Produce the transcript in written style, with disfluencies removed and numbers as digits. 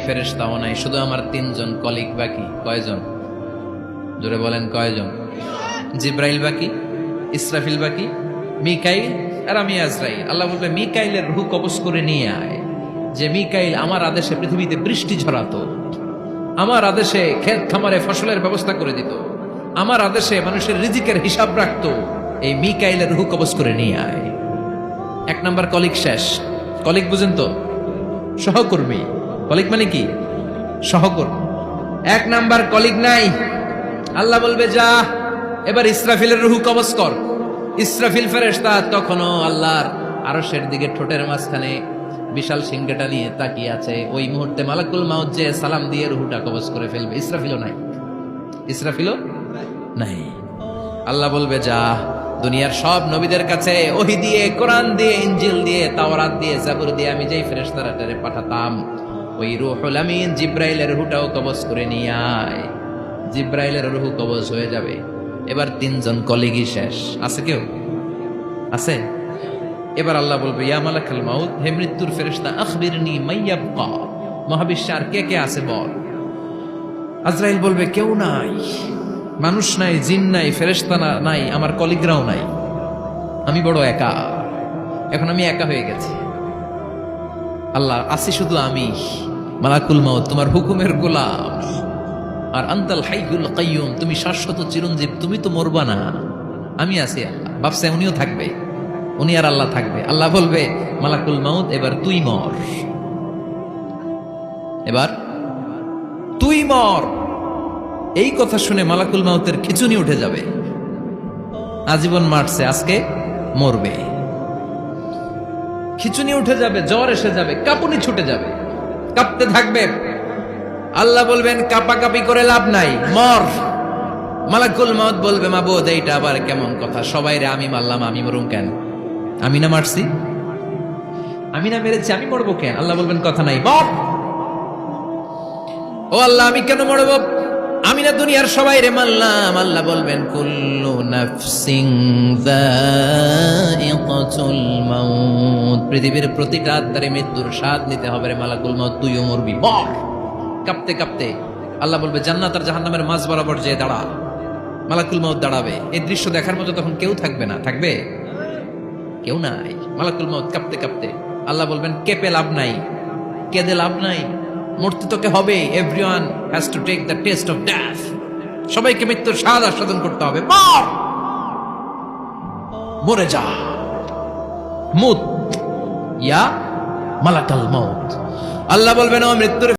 ফেরেশতাও নাই, শুধু আমার তিনজন কলিগ বাকি। কয়জন? জোরে বলেন কয়জন? জিব্রাইল বাকি, ইসরাফিল বাকি, মিকাইল আর আমি আজরাইল। আল্লাহ বলবে মিকাইলের রূহ কবজ করে নিয়ে আয়। যে মিকাইল আমার আদেশে পৃথিবীতে বৃষ্টি ঝরাতো, আমার আদেশে ক্ষেত খামারে ফসলের ব্যবস্থা করে দিত, আমার আদেশে মানুষের রিজিকের হিসাব রাখতো, এই মিকাইলের রূহ কবজ করে নিয়ে আয়। এক নাম্বার কলিগ শেষ। কলিগ বুঝেন তো? সহকর্মী। কলিগ মানে কি? সহকর্মী। এক নাম্বার কলিগ নাই। আল্লাহ বলবে যা এবার ইসরাফিলের রূহ কবজ কর। ইসরাফিল ফেরেশতা তখনও আল্লাহর আরশের দিকে ঠোঁটের মাঝখানে বিশাল সিংহাটা নিয়ে তাকিয়ে আছে। ওই মুহূর্তে মালাকুল মাউত যে সালাম দিয়ে রূহটা কবজ করে ফেলবে। ইসরাফিলও নাই, ইসরাফিলও নাই। আল্লাহ বলবে যা দুনিয়ার সব নবীদের কাছে ওহী দিয়ে, কোরআন দিয়ে, ইনজিল দিয়ে, তাওরাত দিয়ে, জাবুর দিয়ে আমি যেই ফেরেশতারে পাঠাতাম, ওই রূহুল আমিন জিব্রাইলের রূহটাও কবজ করে নিয়ে আয়। জিব্রাইলের রূহ কবজ হয়ে যাবে। এবার তিনজন কলিগই শেষ। আছে কেউ? আছে? এবার আল্লাহ বলবে ইয়া মালাকুল মাউত, হে মৃত্যুর ফেরেশতা, আখবিরনি মাইয়াবকা, মহাবিশ্বে আর কে কে আছে বল। আজরাইল বলবে কেউ নাই, মানুষ নাই, জিন নাই, ফেরেশতা নাই, আমার কলিগরাও নাই, আমি বড় একা। এখন আমি একা হয়ে গেছি। আল্লাহ আসি শুধু আমি, মালাকুল মাউত তোমার হুকুমের গোলাম, আর আনতাল হাইয়ুল কাইয়ুম তুমি শাশ্বত চিরঞ্জীব, তুমি তো মরবা না, আমি আছি। আল্লাহ ভাবছে উনিও থাকবে, উনি আর আল্লাহ থাকবে। আল্লাহ বলবে মালাকুল মাউত এবার তুই মর, এবার তুই মর। এই কথা শুনে মালাকুল মাউতের খিচুনি উঠে যাবে। আজীবন মারছে, আজকে মরবে। খিচুনি উঠে যাবে, জ্বর এসে যাবে, কাঁপুনি ছুটে যাবে, কাঁপতে থাকবে। আল্লাহ বলবেন কাঁপাকাঁপি করে লাভ নাই, মর। মালাকুল মাউত বলবে মাবুদ এইটা আবার কেমন কথা, সবাই রে আমি মারলাম, আমি মরুম কেন? আমি না মারছি, আমি না মেরেছি, আমি মরবো কেন? আল্লাহ বলবেন কথা নাই, মর। ও আল্লাহ আমি কেন মরবো? আমি না দুনিয়ার সবাই রে মারলাম। আল্লাহ বলবেন কুল্লু নাফসিন যায়িকাতুল মাউত, পৃথিবীর প্রতিটা আত্মারে মৃত্যুর স্বাদ নিতে হবে রে মালাকুল মাউত, তুইও মরবি, মর। কাঁপতে কাঁপতে আল্লাহ বলবে জান্নাত আর জাহান্নামের মাঝ বরাবর যে দাঁড়া। মালাকুল মাউত দাঁড়াবে। এই দৃশ্য দেখার মতো তখন কেউ থাকবে না। থাকবে? কেউ নাই। মালাকুল মাউত কাঁপতে কাঁপতে আল্লাহ বলবেন কেঁপে লাভ নাই, কেঁদে লাভ নাই, মরতে তোকে হবে। Everyone has to take the test of death, সবাইকে মৃত্যুর স্বাদ আস্বাদন করতে হবে। মর, মরে যা, মুত ইয়া মালাকুল মাউত। আল্লাহ বলবেন ও মৃত্যুর